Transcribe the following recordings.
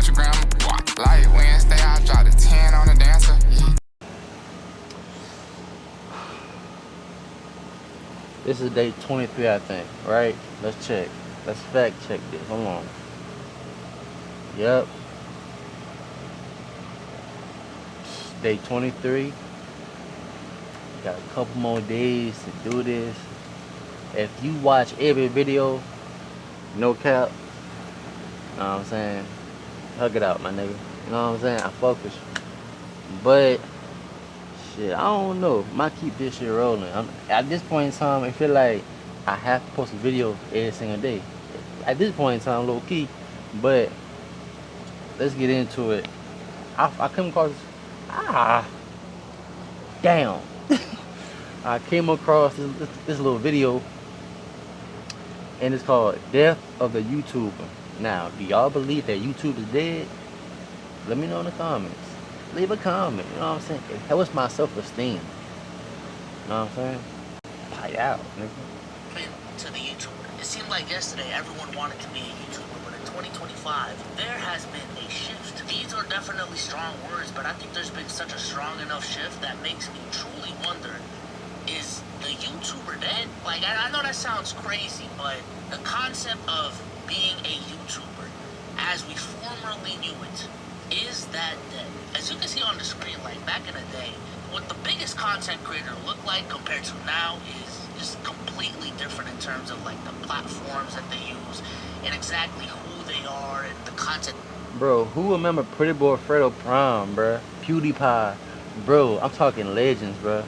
watch your grandma. Like Wednesday, I dropped a 10 on the dancer. Yeah. This is day 23, I think, right? Let's check. Let's fact check this. Hold on. Yep. Day 23. Got a couple more days to do this. If you watch every video, no cap, you know what I'm saying? Hug it out, my nigga. You know what I'm saying? I fuck with you. But, shit, I don't know. Might keep this shit rolling. At this point in time, I feel like I have to post a video every single day. At this point in time, low key. But, let's get into it. I came across... Damn. I came across this little video, and it's called Death of the YouTuber. Now, do y'all believe that YouTube is dead? Let me know in the comments. Leave a comment, you know what I'm saying? It helps my self-esteem. You know what I'm saying? Pie out, nigga. To the YouTuber. It seemed like yesterday everyone wanted to be a YouTuber, but in 2025, there has been a shift. These are definitely strong words, but I think there's been such a strong enough shift that makes me truly wonder, is the YouTuber dead? Like, I know that sounds crazy, but the concept of being a YouTuber, as we formerly knew it, is that dead? As you can see on the screen, like back in the day, what the biggest content creator looked like compared to now is just completely different in terms of like the platforms that they use and exactly who they are and the content. Bro, who remember Pretty Boy Fredo Prime, bro? PewDiePie. Bro, I'm talking legends, bro.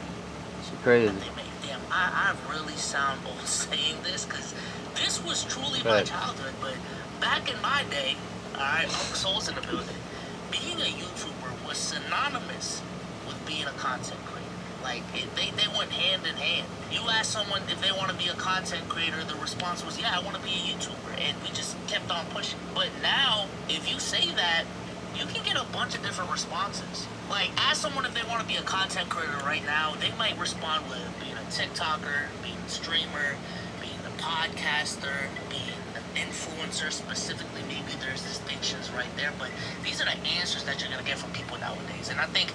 Shit crazy. Damn, I really sound old saying this because this was truly my childhood, but back in my day, alright, Souls in the building, being a YouTuber was synonymous with being a content creator. Like, they went hand in hand. You ask someone if they want to be a content creator, the response was, yeah, I want to be a YouTuber. And we just kept on pushing. But now, if you say that, you can get a bunch of different responses. Like, ask someone if they want to be a content creator right now, they might respond with being a TikToker, being a streamer, being a podcaster, being an influencer specifically. Maybe there's distinctions right there, but these are the answers that you're going to get from people nowadays. And I think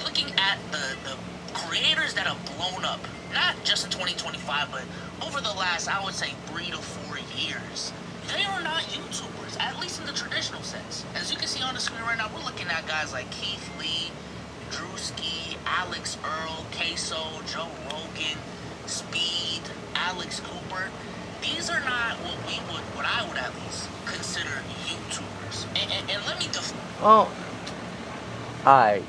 looking at the creators that have blown up, not just in 2025, but over the last, I would say, 3 to 4 years, they are not YouTubers, at least in the traditional sense. As you can see on the screen right now, we're looking at guys like Keith Lee, Drewski, Alex Earl, Queso, Joe Rogan, Speed, Alex Cooper. These are not what I would at least consider YouTubers. And let me Oh, alright.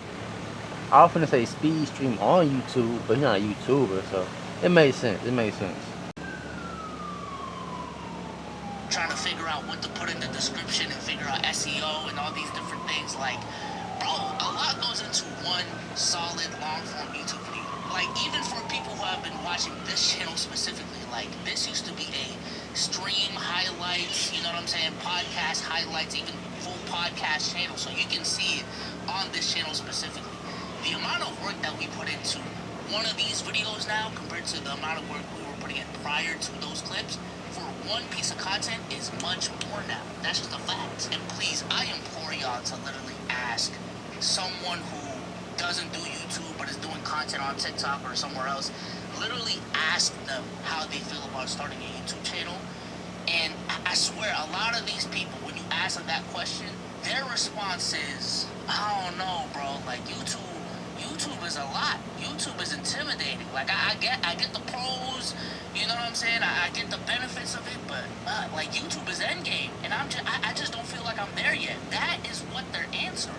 I was finna say Speed stream on YouTube, but he's not a YouTuber, so it made sense. It made sense. Trying to figure out what to put in the description and figure out SEO and all these different things. Like, bro, a lot goes into one solid long-form YouTube video. Like, even for people who have been watching this channel specifically, like, this used to be a stream highlights, you know what I'm saying, podcast highlights, even full podcast channel, so you can see it on this channel specifically. The amount of work that we put into one of these videos now compared to the amount of work we were putting in prior to those clips for one piece of content is much more now. That's just a fact. And please, I implore y'all to literally ask someone who doesn't do YouTube but is doing content on TikTok or somewhere else, literally ask them how they feel about starting a YouTube channel. And I swear, a lot of these people, when you ask them that question, their response is, I don't know, bro, like YouTube is a lot. YouTube is intimidating. Like, I get the pros, you know what I'm saying? I get the benefits of it, but like, YouTube is endgame, and I just don't feel like I'm there yet. That is what they're answering.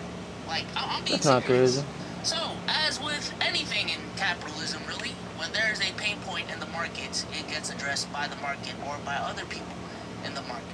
Like, I'm being serious. That's not crazy. So, as with anything in capitalism, really, when there's a pain point in the market, it gets addressed by the market or by other people in the market.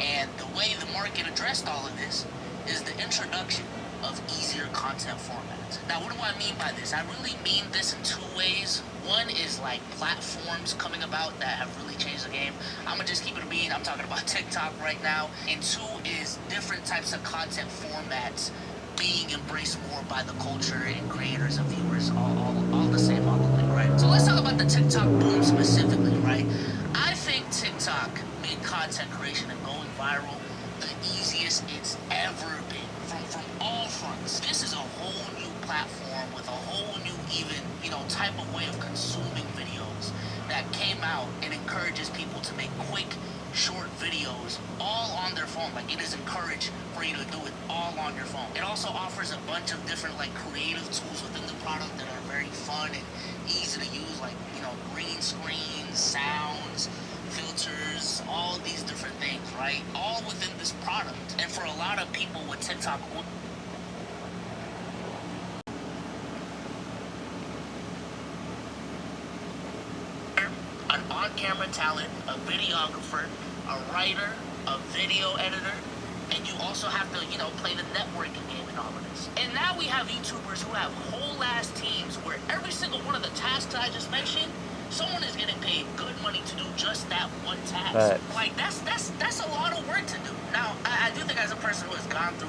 And the way the market addressed all of this is the introduction of easier content formats. Now, what do I mean by this? I really mean this in two ways. One is like platforms coming about that have really changed the game. I'm gonna just keep it a bean. I'm talking about TikTok right now. And two is different types of content formats being embraced more by the culture and creators and viewers, all the same, all the way, right? So let's talk about the TikTok boom specifically, right? I think TikTok made content creation and going viral the easiest easiest it's ever been from all fronts. This is a whole new platform with a whole new even, type of way of consuming videos that came out and encourages people to make quick, short videos all on their phone. Like, it is encouraged for you to do it all on your phone. It also offers a bunch of different creative tools within the product that are very fun and easy to use, like green screens, sounds, filters, all these different things, right? All within this product. And for a lot of people with TikTok, an on-camera talent, a videographer, a writer, a video editor, and you also have to, play the networking game and all of this. And now we have YouTubers who have whole ass teams where every single one of the tasks I just mentioned, someone is getting paid good money to do just that one task. Right. Like, that's a lot of work to do. Now, I do think as a person who has gone through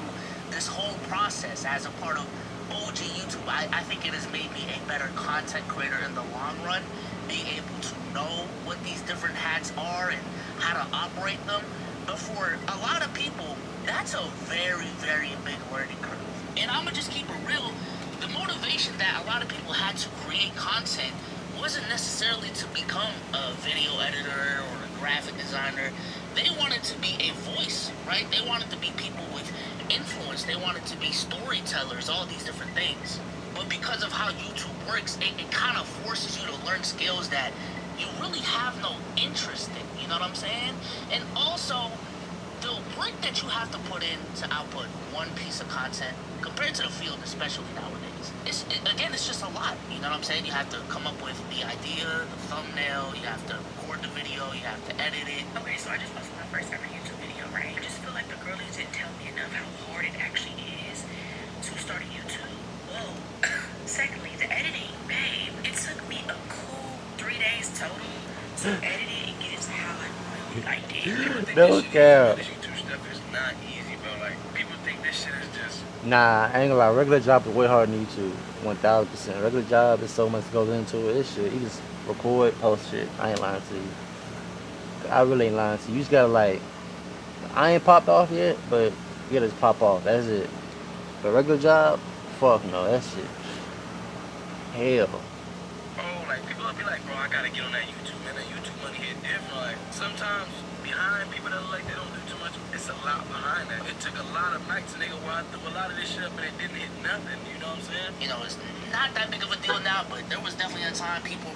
this whole process as a part of OG YouTube, I think it has made me a better content creator in the long run, being able to know what these different hats are and how to operate them. But for a lot of people, that's a very, very big learning curve. And I'm gonna just keep it real. The motivation that a lot of people had to create content wasn't necessarily to become a video editor or a graphic designer. They wanted to be a voice, right? They wanted to be people with influence. They wanted to be storytellers, all these different things. But because of how YouTube works, it kind of forces you to learn skills that you really have no interest in, you know what I'm saying? And also, the work that you have to put in to output one piece of content, compared to the field, especially nowadays, it's just a lot, you know what I'm saying? You have to come up with the idea, the thumbnail, you have to record the video, you have to edit it. Okay, so I just posted my first ever YouTube video, right? I just feel like the girlies didn't tell me enough how hard it actually is to start a YouTube. Whoa. Secondly, the editing, babe, it took me a cool 3 days total to edit it and get it to how I did. No cap. This YouTube stuff is not easy, bro. Like, people think this shit is just... Nah, I ain't gonna lie. Regular job is way harder than YouTube. 1000%. Regular job is so much goes into it. This shit, you just record, post shit. I ain't lying to you. I really ain't lying to you. You just gotta I ain't popped off yet, but you gotta just pop off. That's it. But regular job, fuck no. That shit. Hell. Oh, like, people will be like, bro, I gotta get on that YouTube, man. That YouTube money hit different. Like, sometimes behind people that look like they don't do too much, it's a lot behind that. It took a lot of nights and they go ride through a lot of this shit up and it didn't hit nothing. You know what I'm saying? It's not that big of a deal now, but there was definitely a time people...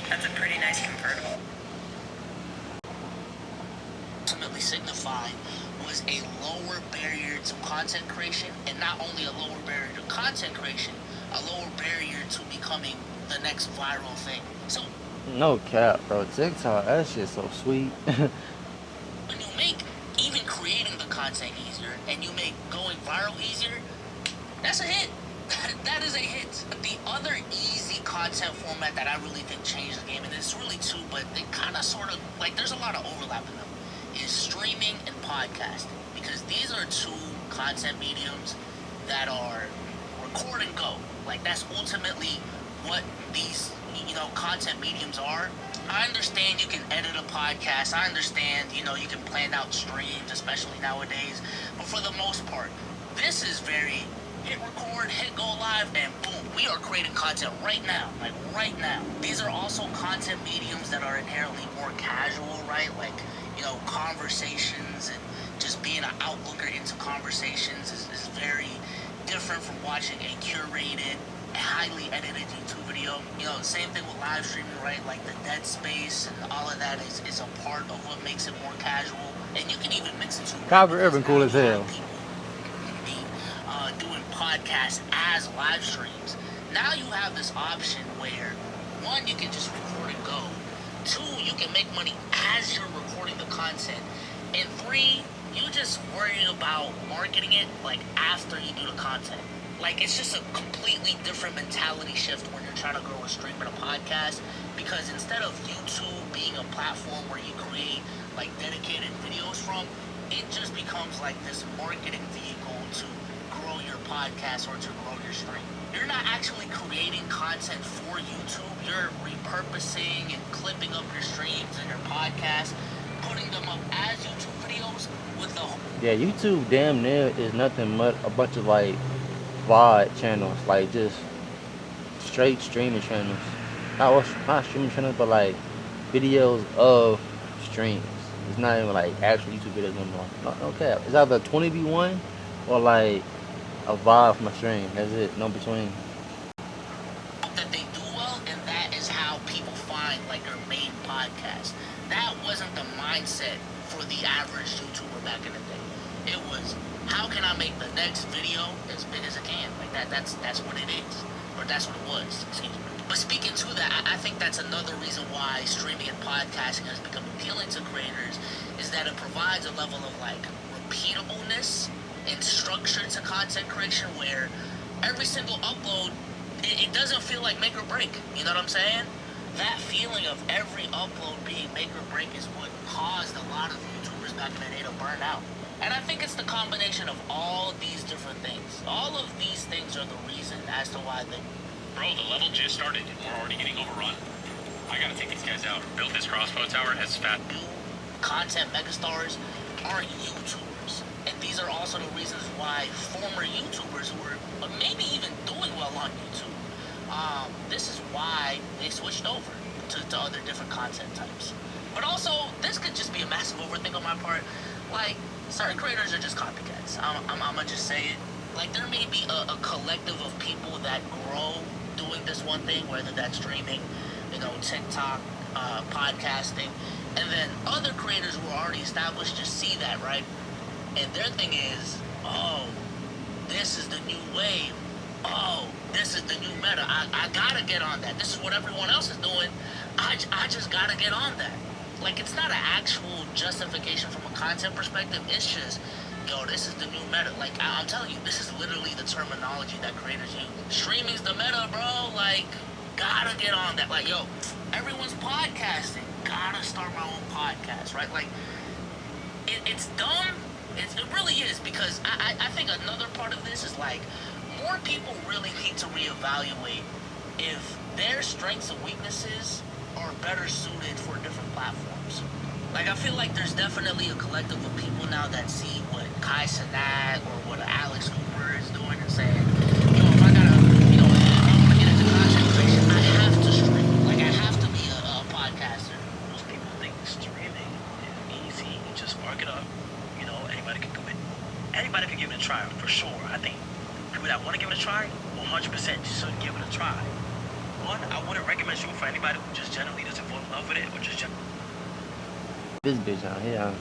That's a pretty nice convertible. Ultimately signify was a lower barrier to content creation, and not only a lower barrier to content creation, a lower barrier to becoming the next viral thing. So No cap, bro. TikTok, that shit so sweet. when you make even creating the content easier and you make going viral easier, that's a hit. That is a hit. The other easy content format that I really think changed the game, and it's really two, but they kind of sort of, there's a lot of overlap in them, is streaming and podcasting. Because these are two content mediums that are record and go. That's ultimately what these, content mediums are. I understand you can edit a podcast. I understand, you can plan out streams, especially nowadays. But for the most part, this is very hit record, hit go live, and boom, we are creating content right now. Right now. These are also content mediums that are inherently more casual, right? Conversations and just being an outlooker into conversations is very different from watching a curated, highly edited YouTube video. Same thing with live streaming, right? The dead space and all of that is a part of what makes it more casual. And you can even mix it to Kyber Urban cool as hell. Doing podcasts as live streams. Now you have this option where, one, you can just record and go. Two, you can make money as you're recording the content. And three, you just worry about marketing it after you do the content. It's just a completely different mentality shift when you're trying to grow a stream and a podcast, because instead of YouTube being a platform where you create dedicated videos from, it just becomes this marketing vehicle to grow your podcast or to grow your stream. You're not actually creating content for YouTube. You're repurposing and clipping up your streams and your podcast, putting them up as Yeah, YouTube damn near is nothing but a bunch of like VOD channels, like just straight streaming channels. Not streaming channels, but like videos of streams. It's not even like actual YouTube videos no more. No cap. It's either 20v1 or like a VOD from a stream. That's it. No between. that they do well, and that is how people find like their main podcast. That wasn't the mindset for the average YouTuber back in the day. It was, how can I make the next video as big as I can? Like that's what it is, or that's what it was. Excuse me. But speaking to that, I think that's another reason why streaming and podcasting has become appealing to creators, is that it provides a level of like repeatableness and structure to content creation where every single upload, it doesn't feel like make or break. You know what I'm saying? That feeling of every upload being make or break is what caused a lot of YouTubers back in the day to burn out. And I think it's the combination of all these different things. All of these things are the reason as to why they... Bro, the level just started and we're already getting overrun. I gotta take these guys out. Build this crossbow tower as fat. New content megastars are YouTubers. And these are also the reasons why former YouTubers who were maybe even doing well on YouTube, this is why they switched over to other different content types. But also, this could just be a massive overthink on my part. Like, certain creators are just copycats. I'm gonna just say it. Like, there may be a collective of people that grow doing this one thing, whether that's streaming, you know, TikTok, podcasting, and then other creators who are already established just see that, right? And their thing is, oh, this is the new wave. Oh, this is the new meta. I gotta get on that. This is what everyone else is doing. I just gotta get on that. Like, it's not an actual justification from a content perspective. It's just, yo, this is the new meta. Like, I'm telling you, this is literally the terminology that creators use. Streaming's the meta, bro. Like, gotta get on that. Like, yo, everyone's podcasting. Gotta start my own podcast, right? Like, it's dumb. It really is, because I think another part of this is, like, more people really need to reevaluate if their strengths and weaknesses are better suited for different platforms. Like, I feel like there's definitely a collective of people now that see what Kai Cenat or what Alex Cooper is doing and saying, yo, if I gotta, you know, if I want to get into content creation, I have to stream. Like, I have to be a podcaster. Most people think streaming is easy. You just spark it up. You know, anybody can do it. Anybody can give it a try, for sure. I think people that want to give it a try, 100% should give it a try. One, I wouldn't recommend shooting for anybody who just generally doesn't fall in love with it, or just This bitch out here.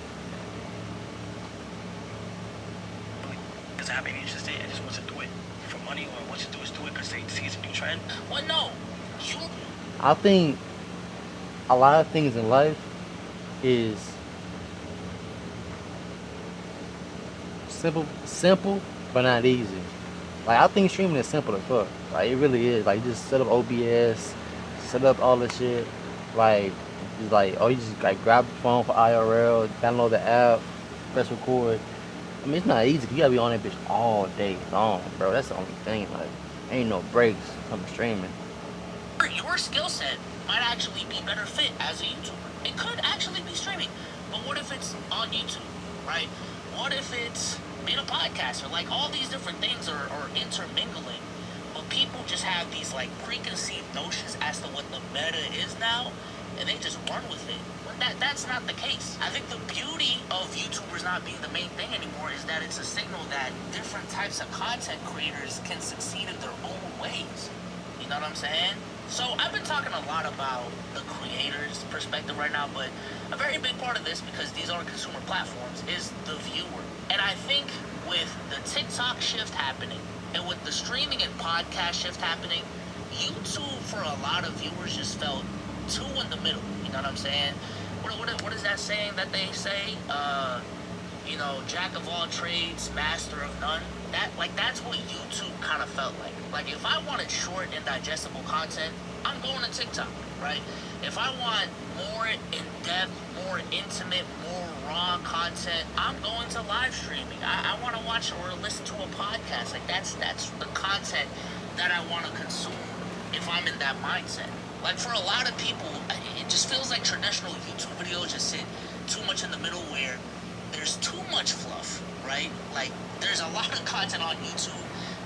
doesn't have any interest in it and just wants to do it for money, or wants to do it because they see it's a new trend. Well, no. You... I think a lot of things in life is simple, but not easy. Like, I think streaming is simple as fuck. Like, it really is. Like, you just set up OBS, set up all the shit. Like, it's like, oh, you just like grab the phone for IRL, download the app, press record. I mean, it's not easy. You gotta be on that bitch all day long, bro. That's the only thing. Like, ain't no breaks from streaming. Your skill set might actually be better fit as a YouTuber. It could actually be streaming. But what if it's on YouTube, right? What if it's being a podcaster? Like, all these different things are intermingling. But people just have these, like, preconceived notions as to what the meta is now, and they just run with it. That's not the case. I think the beauty of YouTubers not being the main thing anymore is that it's a signal that different types of content creators can succeed in their own ways. You know what I'm saying? So I've been talking a lot about the creator's perspective right now, but a very big part of this, because these are consumer platforms, is the viewer. And I think with the TikTok shift happening, and with the streaming and podcast shift happening, YouTube for a lot of viewers just felt too in the middle. You know what I'm saying? What is that saying that they say? You know, jack of all trades, master of none. That's what YouTube kind of felt like. Like, if I wanted short and digestible content, I'm going to TikTok, right? If I want more in-depth, more intimate, more raw content, I'm going to live streaming. I want to watch or listen to a podcast. Like, that's the content that I want to consume if I'm in that mindset. Like, for a lot of people, it just feels like traditional YouTube videos just sit too much in the middle, where there's too much fluff, right? Like, there's a lot of content on YouTube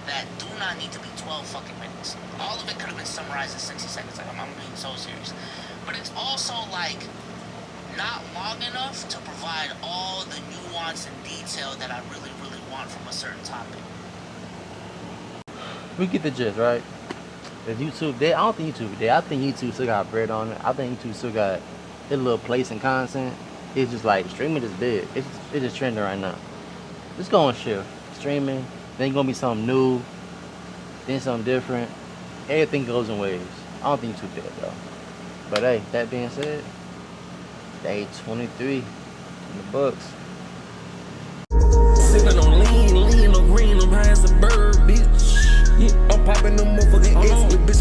that do not need to be 12 fucking minutes. All of it could have been summarized in 60 seconds. Like, I'm being so serious. But it's also, like, not long enough to provide all the nuance and detail that I really, really want from a certain topic. We get the gist, right? If YouTube, I don't think YouTube dead. I think YouTube still got bread on it. I think YouTube still got a little place in content. It's just like streaming is big. It's just trending right now. It's going to shift. Streaming, then gonna be something new, then something different. Everything goes in waves. I don't think YouTube dead though. But hey, that being said, day 23 in the books. Sippin' on lean, no green, I'm high as a bird, bitch. Yeah, I'm popping them motherfucking X with bitch.